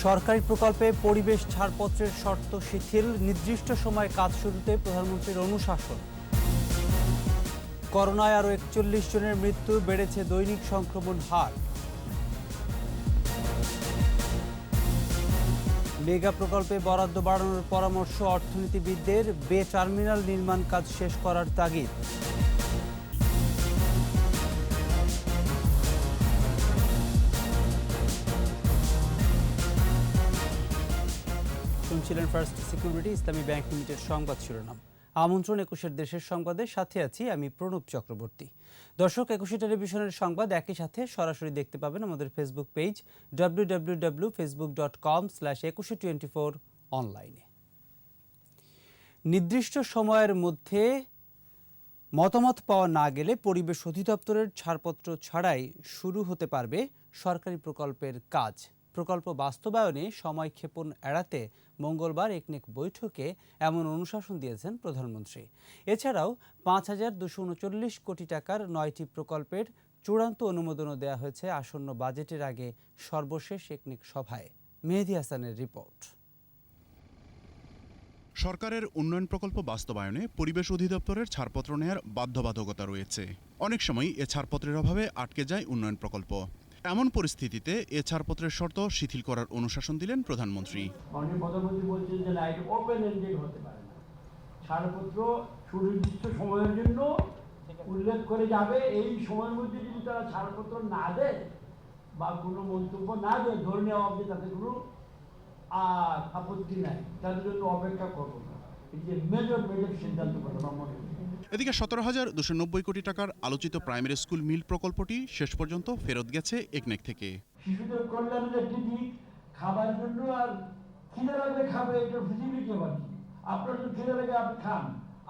সরকারি প্রকল্পে পরিবেশ ছাড়পত্রের শর্ত শিথিল, নির্দিষ্ট সময়ে কাজ শুরুতে প্রধানমন্ত্রীর অনুশাসন। করোনায় আরও ৪১ জনের মৃত্যু, বেড়েছে দৈনিক সংক্রমণ হার। মেগা প্রকল্পে বরাদ্দ বাড়ানোর পরামর্শ অর্থনীতিবিদদের, বে টার্মিনাল নির্মাণ কাজ শেষ করার তাগিদ। শুনছিলেন ফার্স্ট সিকিউরিটি ইসলামী ব্যাংক লিমিটেড সংবাদ শিরোনাম। আমন্ত্রণ ২১ দেশের সংবাদের সাথে আছি আমি প্রণব চক্রবর্তী। দর্শক, ২১ টেলিভিশনের সংবাদ একই সাথে সরাসরি দেখতে পাবেন আমাদের ফেসবুক পেজ www.facebook.com/2124 অনলাইনে। নির্দিষ্ট সময়ের মধ্যে মতামত পাওয়া না গেলে পরিবেশ অধিদপ্তরের ছাড়পত্র ছাড়াই শুরু হতে পারবে সরকারি প্রকল্পের কাজ। প্রকল্প বাস্তবায়নে সময়ক্ষেপণ এড়াতে মঙ্গলবার একনেক বৈঠকে এমন অনুশাসন দিয়েছেন প্রধানমন্ত্রী। এছাড়াও ৫,২৩৯ কোটি টাকার ৯টি প্রকল্পের চূড়ান্ত অনুমোদনও দেওয়া হয়েছে আসন্ন বাজেটের আগে সর্বশেষ একনেক সভায়। মেহেদী হাসানের রিপোর্ট। সরকারের উন্নয়ন প্রকল্প বাস্তবায়নে পরিবেশ অধিদপ্তরের ছাড়পত্র নেওয়ার বাধ্যবাধকতা রয়েছে। অনেক সময় এ ছাড়পত্রের অভাবে আটকে যায় উন্নয়ন প্রকল্প। এমন পরিস্থিতিতে এ ছাড়পত্রের শর্ত শিথিল করার অনুশাসন দিলেন প্রধানমন্ত্রী। মাননীয় প্রধানমন্ত্রী বলছেন যে না, এটা ওপেন এন্ডেড হতে পারে না। ছাড়পত্র সুনির্দিষ্ট সময়ের জন্য উল্লেখ করে যাবে। এই সময়ের মধ্যে যদি তারা ছাড়পত্র না দেয় বা কোনো মন্তব্য না দেয়, ধরে নেওয়া হবে তাতে কোনো আপত্তি নাই, তাদের জন্য অপেক্ষা করবো না। এই যে মেজর সিদ্ধান্ত আমার মনে হয়। এদিকে ১৭,২৯০ কোটি টাকার আলোচিত প্রাইমারি স্কুল মিল প্রকল্পটি শেষ পর্যন্ত ফেরত গেছে একনেক থেকে। শিশুদের কল্যাণের একটি দিক, খাবার জন্য আর খিদে লাগলে খাবে, এটা ফিজিবিলিটি আবার কি। আপনার যদি খিদে লাগে আপনি খান,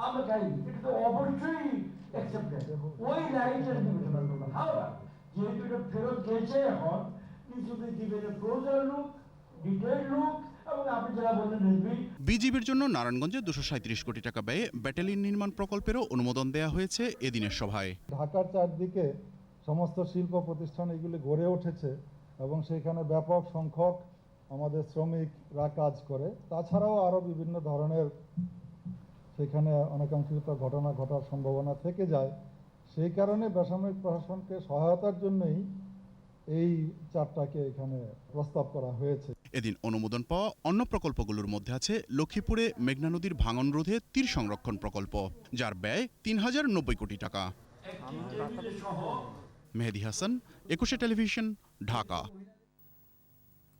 আমরা খাই, এটা তো অবশ্যই অ্যাকসেপ্টেড। ওই রাইটের বিবেচনা করবেন। হাওড়া যেহেতু এটা ফেরত গেছে, এখন নিশ্চিত দিবেন ক্লোজার লুক, ডিটেইল লুক, এবং আপনি যারা বললেন বিজিবির জন্য নারায়ণগঞ্জে ২৩৭ কোটি টাকা ব্যয়ে ব্যাটালিয়ন নির্মাণ প্রকল্পেরও অনুমোদন দেওয়া হয়েছে এদিনের সভায়। ঢাকার চারদিকে সমস্ত শিল্প প্রতিষ্ঠান এগুলি গড়ে উঠেছে এবং সেখানে ব্যাপক সংখ্যক আমাদের শ্রমিকরা কাজ করে। তাছাড়াও আরও বিভিন্ন ধরনের সেখানে অনাকাঙ্ক্ষিত ঘটনা ঘটার সম্ভাবনা থেকে যায়। সেই কারণে বেসামরিক প্রশাসনকে সহায়তার জন্যই এই চারটাকে এখানে প্রস্তাব করা হয়েছে। এদিন অনুমোদন পাওয়া অন্য প্রকল্পগুলোর মধ্যে আছে লক্ষ্মীপুরে মেঘনা নদীর ভাঙন রোধে তীর সংরক্ষণ প্রকল্প, যার ব্যয় ৩,০৯০ কোটি টাকা। মেহেদী হাসান, ২১ টেলিভিশন, ঢাকা।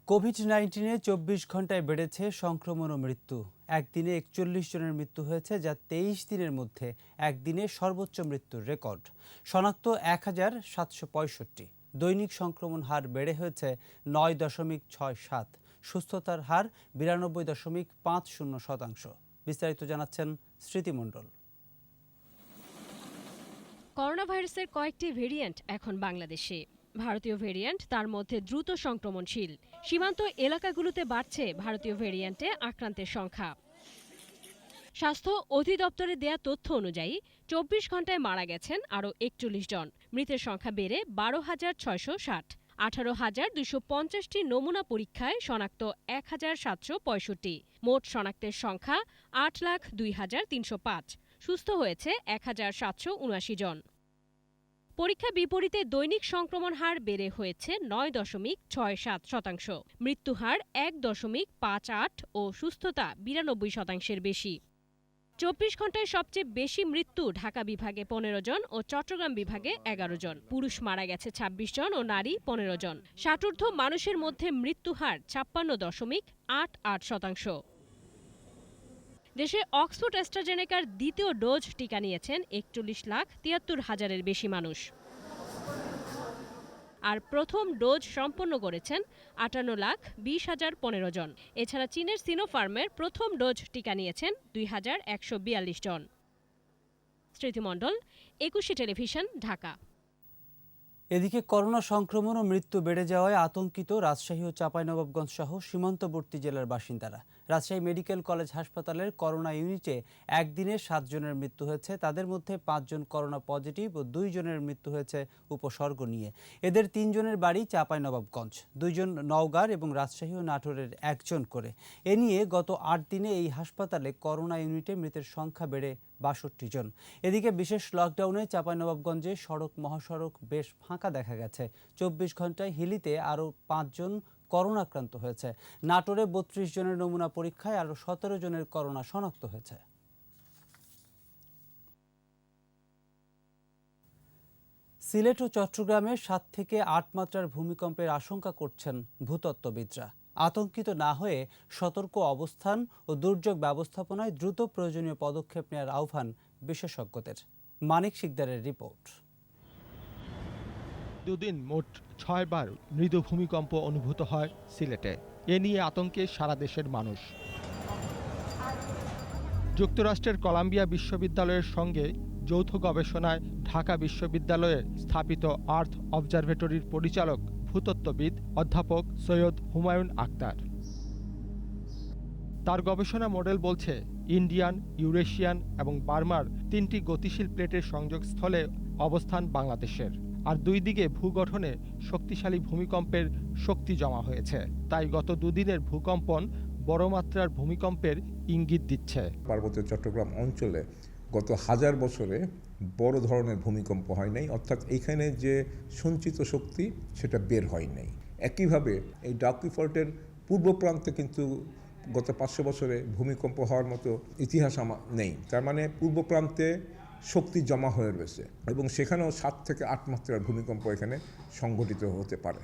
কোভিড-১৯-এ ২৪ ঘন্টায় বেড়েছে সংক্রমণ ও মৃত্যু। একদিনে ৪১ জনের মৃত্যু হয়েছে, যা ২৩ দিনের মধ্যে একদিনে সর্বোচ্চ মৃত্যুর রেকর্ড। শনাক্ত ১,৭৬৫। দৈনিক সংক্রমণ হার বেড়ে হয়েছে ৯.৬৭। সুস্থতার হার ৯২.৫০%। বিস্তারিত জানাচ্ছেন স্মৃতি মণ্ডল। করোনা ভাইরাসের কয়েকটি ভেরিয়েন্ট এখন বাংলাদেশে। ভারতীয় ভেরিয়েন্ট তার মধ্যে দ্রুত সংক্রমণশীল। সীমান্ত এলাকাগুলোতে বাড়ছে ভারতীয় ভেরিয়েন্টে আক্রান্তের সংখ্যা। স্বাস্থ্য অধিদপ্তরে দেয়া তথ্য অনুযায়ী ২৪ ঘন্টায় মারা গেছেন আরও ৪১ জন। মৃতের সংখ্যা বেড়ে ১২,৬৬০। ১৮,২৫০টি নমুনা পরীক্ষায় শনাক্ত ১,৭৬৫। মোট শনাক্তের সংখ্যা ৮,০২,৩০৫। সুস্থ হয়েছে ১,৭৭৯ জন। পরীক্ষা বিপরীতে দৈনিক সংক্রমণ হার বেড়ে হয়েছে ৯.৬৭%। মৃত্যু হার ১.৫৮ ও সুস্থতা ৯২%-এর বেশি। ২৪ ঘন্টায় সবচেয়ে বেশি মৃত্যু ঢাকা বিভাগে ১৫ জন ও চট্টগ্রাম বিভাগে ১১ জন। পুরুষ মারা গেছে ২৬ জন ও নারী ১৫ জন। ষাটোর্ধ্ব মানুষের মধ্যে মৃত্যু হার ৫৬.৮৮%। দেশে অক্সফোর্ড অ্যাস্ট্রাজেনেকার দ্বিতীয় ডোজ টিকা নিয়েছেন ৪১,৭৩,০০০-এর বেশি মানুষ। আর প্রথম ডোজ সম্পন্ন করেছেন ৫৮,২০,০১৫ জন। এছাড়া চীনের সিনোফার্মের প্রথম ডোজ টিকা নিয়েছেন ২,১৪২ জন। স্মৃতিমণ্ডল, ২১ টেলিভিশন, ঢাকা। এদিকে করোনা সংক্রমণ ও মৃত্যু বেড়ে যাওয়ায় আতঙ্কিত রাজশাহী ও চাঁপাইনবাবগঞ্জ সহ সীমান্তবর্তী জেলার বাসিন্দারা। রাজশাহী মেডিকেল কলেজ হাসপাতালের করোনা ইউনিটে একদিনে 7 জনের মৃত্যু হয়েছে। তাদের মধ্যে 5 জন করোনা পজিটিভ ও 2 জনের মৃত্যু হয়েছে উপসর্গ নিয়ে। এদের 3 জনের বাড়ি চাঁপাইনবাবগঞ্জ, 2 জন নওগাঁর এবং রাজশাহী ও নাটোরের 1 জন করে। এ নিয়ে গত 8 দিনে এই হাসপাতালে করোনা ইউনিটে মৃতের সংখ্যা বেড়ে 62 জন। এদিকে বিশেষ লকডাউনে চাঁপাইনবাবগঞ্জে সড়ক মহাসড়ক বেশ ফাঁকা দেখা গেছে। 24 ঘন্টায় হিলিতে আরও 5 জন করোনা আক্রান্ত হয়েছে। নাটোরে 32 জনের নমুনা পরীক্ষায় আরও 17 জনের করোনা শনাক্ত হয়েছে। সিলেট ও চট্টগ্রামে 7 থেকে 8 মাত্রার ভূমিকম্পের আশঙ্কা করছেন ভূতত্ত্ববিদরা। আতঙ্কিত না হয়ে সতর্ক অবস্থান ও দুর্যোগ ব্যবস্থাপনায় দ্রুত প্রয়োজনীয় পদক্ষেপ নেওয়ার আহ্বান বিশেষজ্ঞদের। মানিক শিকদারের রিপোর্ট। দুদিন মোট 6 বার মৃদু ভূমিকম্প অনুভূত হয় সিলেটে। এ নিয়ে আতঙ্কে সারা দেশের মানুষ। যুক্তরাষ্ট্রের কলাম্বিয়া বিশ্ববিদ্যালয়ের সঙ্গে যৌথ গবেষণায় ঢাকা বিশ্ববিদ্যালয়ে স্থাপিত আর্থ অবজারভেটরির পরিচালক ভূতত্ত্ববিদ অধ্যাপক সৈয়দ হুমায়ুন আক্তার। তার গবেষণা মডেল বলছে ইন্ডিয়ান, ইউরেশিয়ান এবং বার্মার 3টি গতিশীল প্লেটের সংযোগস্থলে অবস্থান বাংলাদেশের। আর দুই দিকে ভূগঠনে শক্তিশালী ভূমিকম্পের শক্তি জমা হয়েছে। তাই গত দুদিনের ভূকম্পন বড় মাত্রার ভূমিকম্পের ইঙ্গিত দিচ্ছে। পার্বত্য চট্টগ্রাম অঞ্চলে গত 1000 বছরে বড় ধরনের ভূমিকম্প হয় নাই, অর্থাৎ এইখানে যে সঞ্চিত শক্তি সেটা বের হয় নাই। একইভাবে এই ডাউকি ফল্টের পূর্ব প্রান্তে কিন্তু গত 500 বছরে ভূমিকম্প হওয়ার মতো ইতিহাস নেই। তার মানে পূর্ব প্রান্তে শক্তি জমা হয়ে রয়েছে এবং সেখানেও 7 থেকে 8 মাত্রার ভূমিকম্প এখানে সংঘটিত হতে পারে।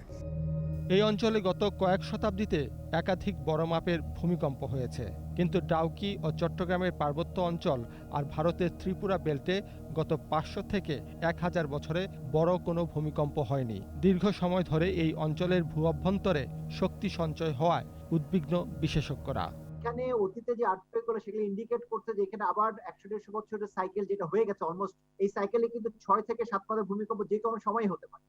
এই অঞ্চলে গত কয়েক শতাব্দীতে একাধিক বড় মাপের ভূমিকম্প হয়েছে, কিন্তু ডাউকি ও চট্টগ্রামের পার্বত্য অঞ্চল আর ভারতের ত্রিপুরা বেল্টে গত 500 থেকে 1000 বছরে বড় কোনো ভূমিকম্প হয়নি। দীর্ঘ সময় ধরে এই অঞ্চলের ভূ অভ্যন্তরে শক্তি সঞ্চয় হওয়ায় উদ্বিগ্ন বিশেষজ্ঞরা। এখানে অতীতে যে আর্থকুয়েক গুলো সেগুলো ইন্ডিকেট করছে যে এখানে আবার 150 বছরের সাইকেল যেটা হয়ে গেছে অলমোস্ট, এই সাইকেলে কিন্তু 6 থেকে 7 মাত্রার ভূমিকম্প যে কোনো সময় হতে পারে।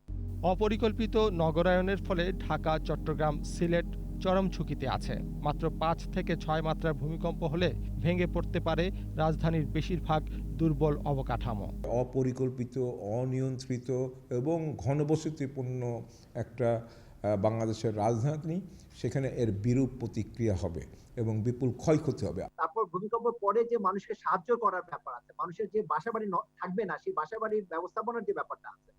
অপরিকল্পিত নগরায়নের ফলে ঢাকা, চট্টগ্রাম, সিলেট চরম ঝুঁকিতে আছে। মাত্র 5 থেকে 6 মাত্রার ভূমিকম্প হলে ভেঙে পড়তে পারে রাজধানীর বেশিরভাগ দুর্বল অবকাঠামো। অপরিকল্পিত, অনিয়ন্ত্রিত এবং ঘনবসতিপূর্ণ একটা বাংলাদেশের রাজধানী, সেখানে এর বিরূপ প্রতিক্রিয়া হবে এবং বিপুল ক্ষয়ক্ষতি হবে। তারপর ভূমিকম্পের পরে যে মানুষকে সাহায্য করার ব্যাপার আছে, মানুষের যে বাসাবাড়ি থাকবে না, সেই বাসাবাড়ির ব্যবস্থাপনার যে ব্যাপারটা আছে,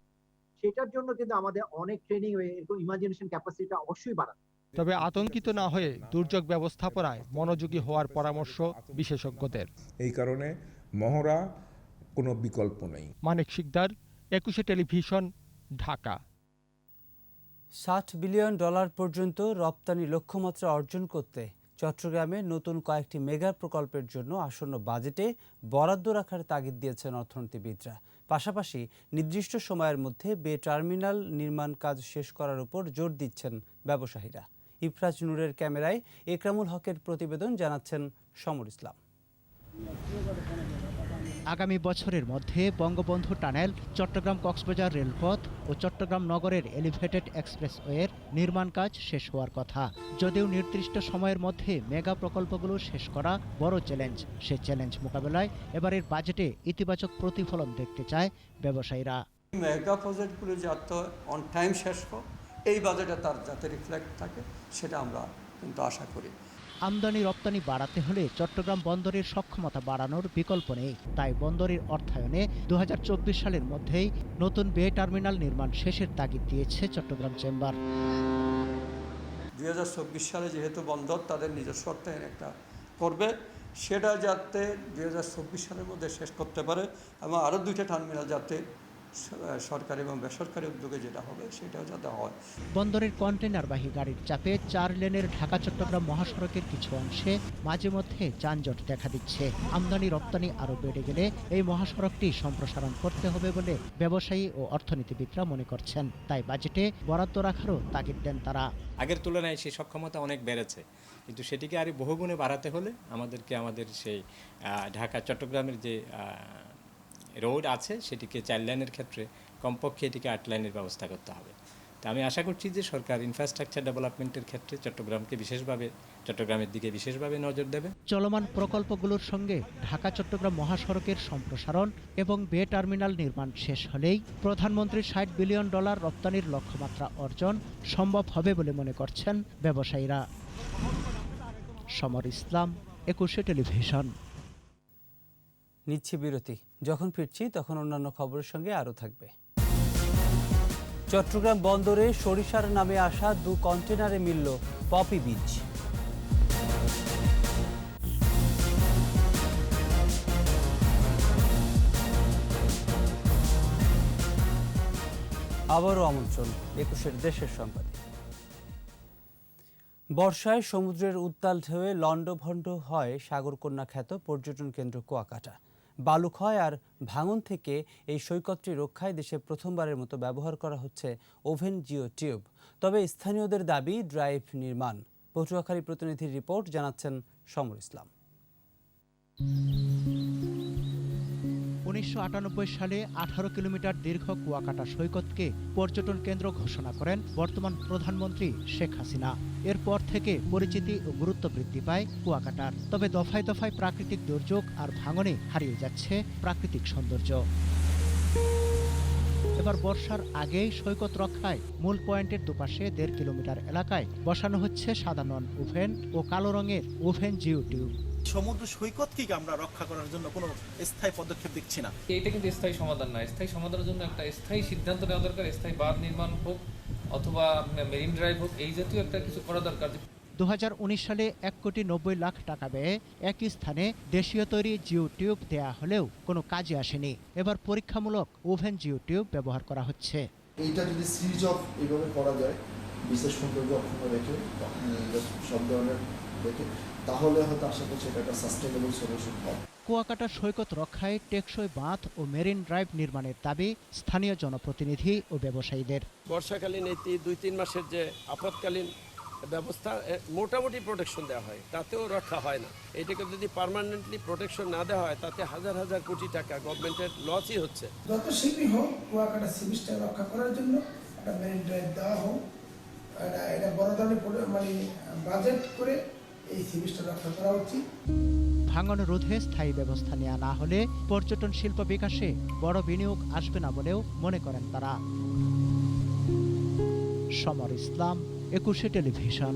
সেটার জন্য কিন্তু আমাদের অনেক ট্রেনিং এবং ইমাজিনেশন ক্যাপাসিটিটা অবশ্যই বাড়াতে। তবে আতঙ্কিত না হয়ে দুর্যোগ ব্যবস্থাপনায় মনোযোগী হওয়ার পরামর্শ বিশেষজ্ঞদের। এই কারণে মহড়া কোনো বিকল্প নেই। মানিক শিকদার, 21 টেলিভিশন, ঢাকা। $60 বিলিয়ন পর্যন্ত রপ্তানি লক্ষ্যমাত্রা অর্জন করতে চট্টগ্রামে নতুন কয়েকটি মেগা প্রকল্পের জন্য আসন্ন বাজেটে বরাদ্দ রাখার তাগিদ দিয়েছেন অর্থনীতিবিদরা। পাশাপাশি নির্দিষ্ট সময়ের মধ্যে বে টার্মিনাল নির্মাণ কাজ শেষ করার উপর জোর দিচ্ছেন ব্যবসায়ীরা। ইফরাজ নূরের ক্যামেরায় একরামুল হকের প্রতিবেদন, জানাচ্ছেন সমর ইসলাম। আগামী বছরের মধ্যে বঙ্গবন্ধু টানেল, চট্টগ্রাম কক্সবাজার রেলপথ ও চট্টগ্রাম নগরের এলিভেটেড এক্সপ্রেসওয়ের নির্মাণ কাজ শেষ হওয়ার কথা। যদিও নির্দিষ্ট সময়ের মধ্যে মেগা প্রকল্পগুলো শেষ করা বড় চ্যালেঞ্জ। সে চ্যালেঞ্জ মোকাবেলায় এবারের বাজেটে ইতিবাচক প্রতিফলন দেখতে চায় ব্যবসায়ীরা। মেগা প্রজেক্টগুলো যাতে অন টাইম শেষ হোক, এই বাজেটে তার যাতে রিফ্লেক্ট থাকে, সেটা আমরা কিন্তু আশা করি। আমদানি রপ্তানি বাড়াতে হলে চট্টগ্রাম বন্দরের সক্ষমতা বাড়ানোর বিকল্প নেই। তাই বন্দরের অর্থায়নে 2024 সালের মধ্যেই নতুন বে টার্মিনাল নির্মাণ শেষের তাগিদ দিয়েছে চট্টগ্রাম চেম্বার। 2024 সালে যেহেতু বন্দর তাদের নিজস্ব অর্থায়ন একটা করবে, সেটা যাতে 2024 সালের মধ্যে শেষ করতে পারে এবং আরও 2টা টার্মিনাল যাতে সরকারি এবং বেসরকারি উদ্যোগে যেটা হবে সেটাও যাতে হয়। বন্দরের কন্টেনারবাহী গাড়ির চাপে 4 লেনের ঢাকা চট্টগ্রাম মহাসড়কের কিছু অংশে মাঝে মধ্যে যানজট দেখা দিচ্ছে। আমদানি রপ্তানি আরও বেড়ে গেলে এই মহাসড়কটি সম্প্রসারণ করতে হবে বলে ব্যবসায়ী ও অর্থনীতিবিদরা মনে করছেন। তাই বাজেটে বরাদ্দ রাখারও তাগিদ দেন তারা। আগের তুলনায় সেই সক্ষমতা অনেক বেড়েছে, কিন্তু সেটিকে আরও বহুগুণে বাড়াতে হলে আমাদের সেই ঢাকা চট্টগ্রামের যে রোড আছে সেটিকে 4 লাইনের ক্ষেত্রে কমপক্ষে এটিকে 8 লাইনের ব্যবস্থা করতে হবে। তো আমি আশা করছি যে সরকার ইনফ্রাস্ট্রাকচার ডেভেলপমেন্টের ক্ষেত্রে চট্টগ্রামের দিকে বিশেষভাবে নজর দেবে। চলমান প্রকল্পগুলোর সঙ্গে ঢাকা চট্টগ্রাম মহাসড়কের সম্প্রসারণ এবং বে টার্মিনাল নির্মাণ শেষ হলেই প্রধানমন্ত্রীর $60 বিলিয়ন রপ্তানির লক্ষ্যমাত্রা অর্জন সম্ভব হবে বলে মনে করছেন ব্যবসায়ীরা। সমর ইসলাম, 21 টেলিভিশন। নিচ্ছি বিরতি, যখন ফিরছি তখন অন্যান্য খবরের সঙ্গে আরও থাকবে। চট্টগ্রাম বন্দরে সরিষার নামে আসা 2 কন্টেনারে মিলল পপি বীজ। আবারও আমন্ত্রণ 21 দেশের সংবাদে। বর্ষায় সমুদ্রের উত্তাল ঢেউয়ে লণ্ডভণ্ড হয় সাগরকন্যা খ্যাত পর্যটন কেন্দ্র কুয়াকাটা। বালুক্ষয় আর ভাঙন থেকে এই সৈকতটি রক্ষায় দেশে প্রথমবারের মতো ব্যবহার করা হচ্ছে ওভেন জিও টিউব। তবে স্থানীয়দের দাবি ড্রাইভ নির্মাণ। পটুয়াখালী প্রতিনিধির রিপোর্ট, জানাচ্ছেন সমর ইসলাম। 1998 সালে 18 কিলোমিটার দীর্ঘ কুয়াকাটা সৈকতকে পর্যটন কেন্দ্র ঘোষণা করেন বর্তমান প্রধানমন্ত্রী শেখ হাসিনা। এরপর থেকে পরিচিতি ও গুরুত্ব বৃদ্ধি পায় কুয়াকাটার। তবে দফায় দফায় প্রাকৃতিক দুর্যোগ আর ভাঙনে হারিয়ে যাচ্ছে প্রাকৃতিক সৌন্দর্য। এবার বর্ষার আগেই সৈকত রক্ষায় মূল পয়েন্টের দুপাশে 1.5 কিলোমিটার এলাকায় বসানো হচ্ছে সাদা নন ওভেন ও কালো রঙের ওভেন জিও টিউব। সমুদ্র সৈকতকে আমরা রক্ষা করার জন্য কোনো স্থায়ী পদক্ষেপ দেখছি না। এটা কিন্তু স্থায়ী সমাধান না। স্থায়ী সমাধানের জন্য একটা স্থায়ী সিদ্ধান্ত নেওয়া দরকার। স্থায়ী বাঁধ নির্মাণ হোক অথবা মেরিন ড্রাইভ হোক, এই জাতীয় একটা কিছু করা দরকার। 2019 সালে 1,90,00,000 টাকা ব্যয়ে একই স্থানে দেশীয় তৈরি জিও টিউব দেয়া হলেও কোনো কাজে আসেনি। এবার পরীক্ষামূলক ওভেন জিও টিউব ব্যবহার করা হচ্ছে। এইটা যদি সিরিজ অফ এইভাবে করা যায়, বিশেষ সৌন্দর্য অক্ষুণ্ণ রেখে সব ধরনের রেখে, তাহলে হয়তো আশা করছি এটা একটা সাস্টেনেবল সলিউশন হবে। কুয়াকাটা সৈকত রক্ষায় টেকসই বাঁধ ও মেরিন ড্রাইভ নির্মাণের দাবি স্থানীয় জনপ্রতিনিধি ও ব্যবসায়ীদের। বর্ষাকালীন এই 2-3 মাসের যে আপৎকালীন ব্যবস্থা মোটামুটি প্রোটেকশন দেওয়া হয়, তাতেও রক্ষা হয় না। এটাকে যদি পার্মানেন্টলি প্রোটেকশন না দেওয়া হয়, তাতে হাজার হাজার কোটি টাকা গভর্নমেন্টের লসই হচ্ছে। যত শীঘ্রই হোক কুয়াকাটা সি বিচটা রক্ষা করার জন্য একটা মেরিন ড্রাইভ দেওয়া হোক, এটা বড় ধরনের মানে বাজেট করে এই সি বিচটা রক্ষা করা উচিত। ভাঙন রোধে স্থায়ী ব্যবস্থা নেওয়া না হলে পর্যটন শিল্প বিকাশে বড় বিনিয়োগ আসবে না বলেও মনে করেন তারা। সমর ইসলাম, 21 টেলিভিশন।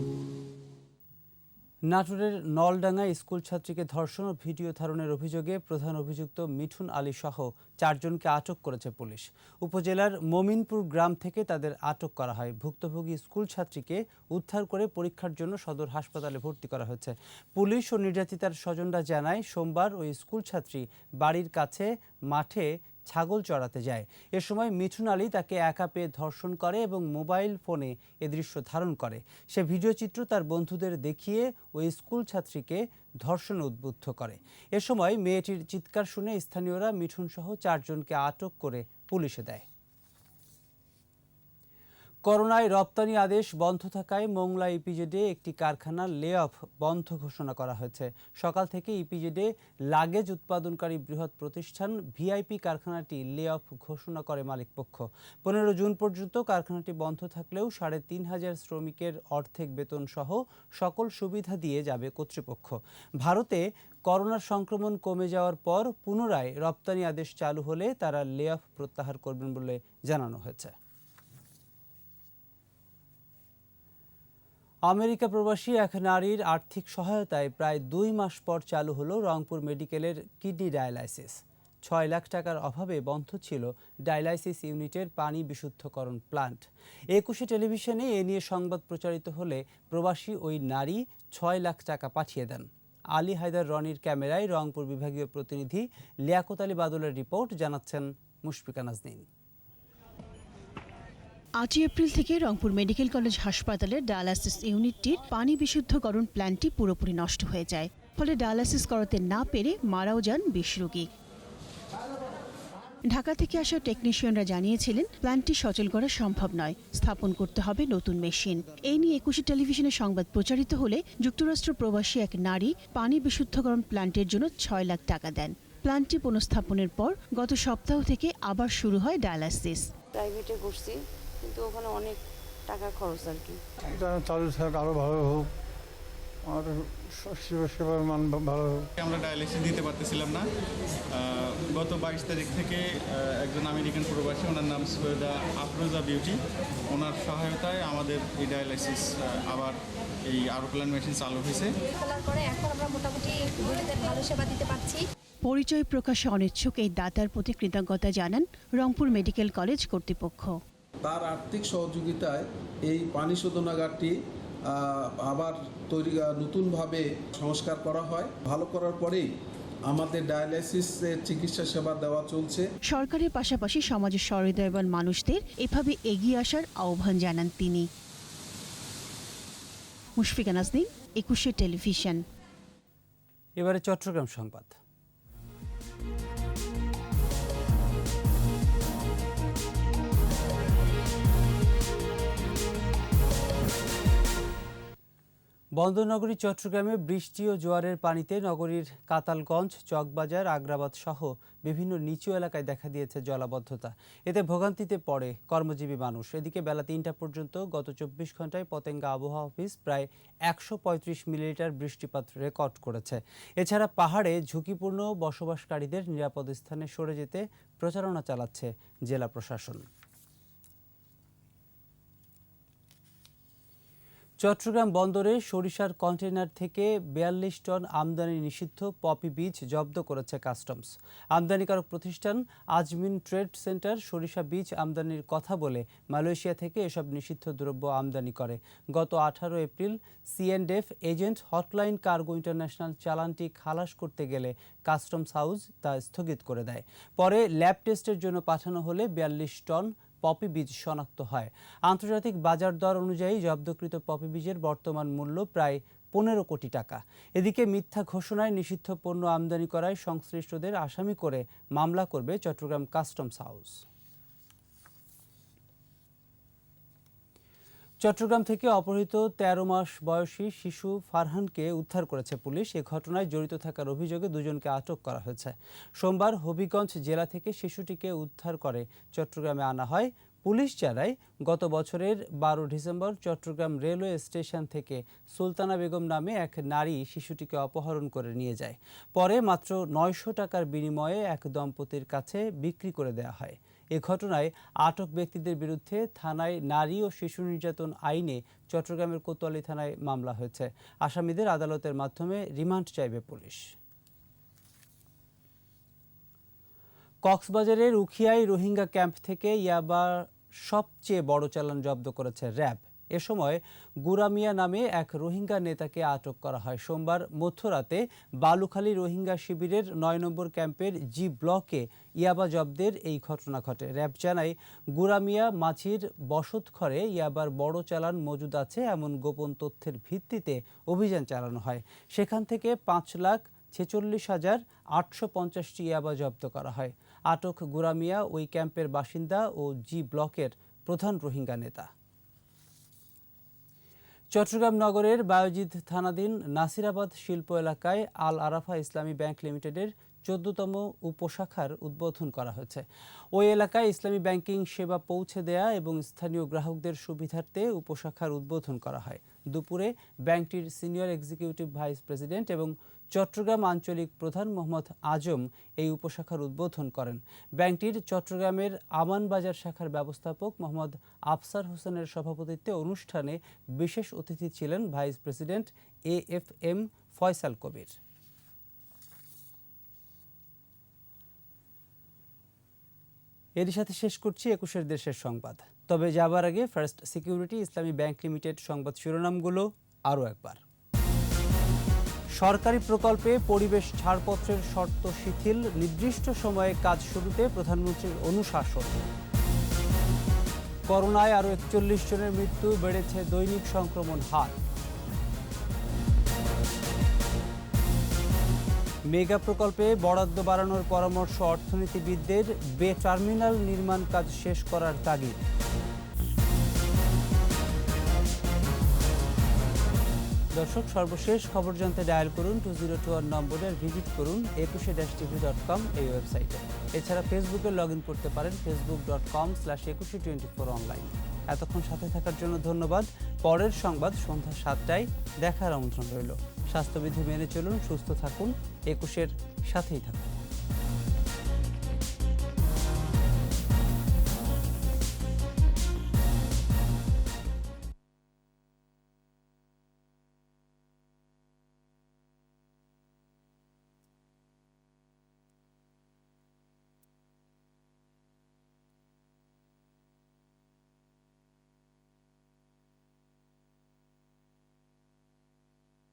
নাটোরের নলডাঙ্গায় স্কুল ছাত্রীকে ধর্ষণ ও ভিডিও ধারণের অভিযোগে প্রধান অভিযুক্ত মিঠুন আলী সহ 4 জনকে আটক করেছে পুলিশ। উপজেলার মমিনপুর গ্রাম থেকে তাদের আটক করা হয়। ভুক্তভোগী স্কুল ছাত্রীকে উদ্ধার করে পরীক্ষার জন্য সদর হাসপাতালে ভর্তি করা হয়েছে। পুলিশ ও নির্যাতিতার স্বজনরা জানায়, সোমবার ওই স্কুল ছাত্রী বাড়ির কাছে মাঠে ছাগল চড়াতে যায়। এ সময় মিঠুন আলী তাকে একা পেয়ে ধর্ষণ করে এবং মোবাইল ফোনে এ দৃশ্য ধারণ করে। সে ভিডিও চিত্র তার বন্ধুদের দেখিয়ে ওই স্কুল ছাত্রীকে ধর্ষণে উদ্বুদ্ধ করে। এ সময় মেয়েটির চিৎকার শুনে স্থানীয়রা মিঠুন সহ 4 জনকে আটক করে পুলিশে দেয়। করোনায় রপ্তানি আদেশ বন্ধ থাকায় মোংলা ইপিজেডে একটি কারখানার লে অফ বন্ধ ঘোষণা করা হয়েছে। সকাল থেকে ইপিজেডে লাগেজ উৎপাদনকারী বৃহৎ প্রতিষ্ঠান ভিআইপি কারখানাটি লে অফ ঘোষণা করে মালিকপক্ষ। 15 জুন পর্যন্ত কারখানাটি বন্ধ থাকলেও 3,500 শ্রমিকের অর্ধেক বেতন সহ সকল সুবিধা দিয়ে যাবে কর্তৃপক্ষ। ভারতে করোনার সংক্রমণ কমে যাওয়ার পর পুনরায় রপ্তানি আদেশ চালু হলে তারা লে অফ প্রত্যাহার করবেন বলে জানানো হয়েছে। আমেরিকা প্রবাসী এক নারীর আর্থিক সহায়তায় প্রায় 2 মাস পর চালু হলো রংপুর মেডিকেলের কিডনি ডায়ালাইসিস। 6 লাখ টাকার অভাবে বন্ধ ছিল ডায়ালাইসিস ইউনিটের পানি বিশুদ্ধকরণ প্লান্ট। 21 টেলিভিশনে এ নিয়ে সংবাদ প্রচারিত হলে প্রবাসী ওই নারী 6 লাখ টাকা পাঠিয়ে দেন। আলী হায়দার রনির ক্যামেরায় রংপুর বিভাগীয় প্রতিনিধি লিয়াকত আলী বাদলের রিপোর্ট, জানাচ্ছেন মুশফিকা নাজনীন। 8 এপ্রিল থেকে রংপুর মেডিকেল কলেজ হাসপাতালের ডায়ালাইসিস ইউনিটটির পানি বিশুদ্ধকরণ প্ল্যান্টটি পুরোপুরি নষ্ট হয়ে যায়। ফলে ডায়ালাইসিস করাতে না পেরে মারাও যান 20 রোগী। ঢাকা থেকে আসা টেকনিশিয়ানরা জানিয়েছিলেন প্ল্যান্টটি সচল করা সম্ভব নয়, স্থাপন করতে হবে নতুন মেশিন। এই নিয়ে 21 টেলিভিশনে সংবাদ প্রচারিত হলে যুক্তরাষ্ট্র প্রবাসী এক নারী পানি বিশুদ্ধকরণ প্ল্যান্টের জন্য 6 লাখ টাকা দেন। প্ল্যান্টটি পুনঃস্থাপনের পর গত সপ্তাহ থেকে আবার শুরু হয় ডায়ালাইসিস। প্রাইভেটে করছি, কিন্তু ওখানে অনেক টাকা খরচ আর কি। এটা চালু থাক, আরও ভালো হোক, আর সেবার মান ভালো হোক। আমরা ডায়ালিসিস দিতে পারতেছিলাম না। গত 22 তারিখ থেকে একজন আমেরিকান প্রবাসী, ওনার নাম সৈয়দা আফরোজা বিউটি, ওনার সহায়তায় আমাদের এই ডায়ালিসিস আবার এই আরোপ্লেন মেশিন চালু হয়েছে। খোলার পরে এখন আমরা মোটামুটি রোগীদের ভালো সেবা দিতে পারছি। পরিচয় প্রকাশে অনিচ্ছুক এই দাতার প্রতি কৃতজ্ঞতা জানান রংপুর মেডিকেল কলেজ কর্তৃপক্ষ। তার আর্থিক সহযোগিতায় এই পানি শোধনাগারটি আবার নতুনভাবে সংস্কার করা হয়। ভালো করার পরেই আমাদের ডায়ালাইসিসের চিকিৎসা সেবা দেওয়া চলছে। সরকারের পাশাপাশি সমাজের সহৃদয়বান মানুষদের এভাবে এগিয়ে আসার আহ্বান জানান তিনি। মুশফিকা নাজনীন, 21 টেলিভিশন। এবারে চট্টগ্রাম সংবাদ। বন্দরনগরী চট্টগ্রামে বৃষ্টি ও জোয়ারের পানিতে নগরীর কাতালগঞ্জ, চকবাজার, আগ্রাবাদ সহ বিভিন্ন নিচু এলাকায় দেখা দিয়েছে জলাবদ্ধতা। এতে ভোগান্তিতে পড়ে কর্মজীবী মানুষ। এদিকে বেলা ৩টা পর্যন্ত গত 24 ঘন্টায় পতেঙ্গা আবহাওয়া অফিস প্রায় ১৩৫ মিলিলিটার বৃষ্টিপাত রেকর্ড করেছে। এছাড়া পাহাড়ে ঝুঁকিপূর্ণ বসবাসকারীদের নিরাপদ স্থানে সরে যেতে প্রচারণা চালাচ্ছে জেলা প্রশাসন। চট্টগ্রাম বন্দরে সরিষার কন্টেইনার থেকে ৪২ টন আমদানি নিষিদ্ধ পপি বীজ জব্দ করেছে কাস্টমস। আমদানিকারক প্রতিষ্ঠান আজমিন ট্রেড সেন্টার সরিষা বীজ আমদানির কথা বলে মালয়েশিয়া থেকে এসব নিষিদ্ধ দ্রব্য আমদানি করে। গত 18 April C&F agent hotline cargo international চালানটি খালাস করতে গেলে কাস্টমস হাউস তা স্থগিত করে দেয়। পরে ল্যাব টেস্টের জন্য পাঠানো হলে ৪২ টন পপি বীজ শনাক্ত হয়। আন্তর্জাতিক বাজার দর অনুযায়ী জব্দকৃত পপি বীজের বর্তমান মূল্য প্রায় 15 কোটি টাকা। এদিকে মিথ্যা ঘোষণায় নিষিদ্ধ পণ্য আমদানি করায় সংশ্লিষ্টদের আসামি করে মামলা করবে চট্টগ্রাম কাস্টমস হাউস। চট্টগ্রাম থেকে অপহৃত 13 মাস বয়সী শিশু ফারহানকে উদ্ধার করেছে পুলিশ। এ ঘটনায় জড়িত থাকার অভিযোগে দুজনকে আটক করা হয়েছে। সোমবার হবিগঞ্জ জেলা থেকে শিশুটিকে উদ্ধার করে চট্টগ্রামে আনা হয়। পুলিশ জানায় গত বছরের 12 ডিসেম্বর চট্টগ্রাম রেলওয়ে স্টেশন থেকে সুলতানা বেগম নামে এক নারী শিশুটিকে অপহরণ করে নিয়ে যায়। পরে মাত্র 900 টাকার বিনিময়ে এক দম্পতির কাছে বিক্রি করে দেওয়া হয়। এ ঘটনায় আটক ব্যক্তিদের বিরুদ্ধে থানায় নারী ও শিশু নির্যাতন আইনে চট্টগ্রামের কোতোয়ালি থানায় মামলা হয়েছে। আসামিদের আদালতের মাধ্যমে রিমান্ড চাইবে পুলিশ। কক্সবাজারের উখিয়ায় রোহিঙ্গা ক্যাম্প থেকে ইয়াবা সবচেয়ে বড় চালান জব্দ করেছে র্যাব। এ সময় গুরামিয়া নামে এক রোহিঙ্গা নেতাকে আটক করা হয়। সোমবার মধ্যরাতে বালুখালী রোহিঙ্গা শিবিরের 9 নম্বর ক্যাম্পের জি ব্লকে ইয়াবা জব্দের এই ঘটনা ঘটে। র্যাব জানায় গুরামিয়া মাঝির বসতঘরে ইয়াবার বড় চালান মজুদ আছে এমন গোপন তথ্যের ভিত্তিতে অভিযান চালানো হয়। সেখান থেকে 5,46,850টি ইয়াবা জব্দ করা হয়। আটক গুরামিয়া ওই ক্যাম্পের বাসিন্দা ও জি ব্লকের প্রধান রোহিঙ্গা নেতা। চট্টগ্রাম নগরের বায়োজিৎ থানাধীন নাসিরাবাদ শিল্প এলাকায় আল আরাফা ইসলামী ব্যাংক লিমিটেডের 14তম উপশাখার উদ্বোধন করা হয়েছে। ওই এলাকায় ইসলামী ব্যাংকিং সেবা পৌঁছে দেয়া এবং স্থানীয় গ্রাহকদের সুবিধার্থে উপশাখার উদ্বোধন করা হয়। দুপুরে ব্যাংকটির সিনিয়র এক্সিকিউটিভ ভাইস প্রেসিডেন্ট এবং চট্টগ্রাম আঞ্চলিক প্রধান মোহাম্মদ আজম এই উপশাখার উদ্বোধন করেন। ব্যাংকটির চট্টগ্রামের আমানবাজার শাখার ব্যবস্থাপক মোহাম্মদ আফসার হোসেনের সভাপতিত্বে অনুষ্ঠানে বিশেষ অতিথি ছিলেন ভাইস প্রেসিডেন্ট AFM ফয়সাল কবির। এর সাথে শেষ করছি 21 দেশের সংবাদ। তবে যাবার আগে ফার্স্ট সিকিউরিটি ইসলামী ব্যাংক লিমিটেড সংবাদ শিরোনামগুলো আরও একবার। সরকারি প্রকল্পে পরিবেশ ছাড়পত্রের শর্ত শিথিল, নির্দিষ্ট সময়ে কাজ শুরুতে প্রধানমন্ত্রীর অনুশাসন। করোনায় আরও 41 জনের মৃত্যু, বেড়েছে দৈনিক সংক্রমণ হার। মেগা প্রকল্পে বরাদ্দ বাড়ানোর পরামর্শ অর্থনীতিবিদদের, বে টার্মিনাল নির্মাণ কাজ শেষ করার তাগিদ। দর্শক, সর্বশেষ খবর জানতে ডায়াল করুন 2021 নম্বরে, আর ভিজিট করুন 21-tv.com এই ওয়েবসাইটে। এছাড়া ফেসবুকে লগ ইন করতে পারেন facebook.com/2124 অনলাইন। এতক্ষণ সাথে থাকার জন্য ধন্যবাদ। পরের সংবাদ সন্ধ্যা 7টায় দেখার আমন্ত্রণ রইল। স্বাস্থ্যবিধি মেনে চলুন, সুস্থ থাকুন, 21-এর সাথেই থাকুন।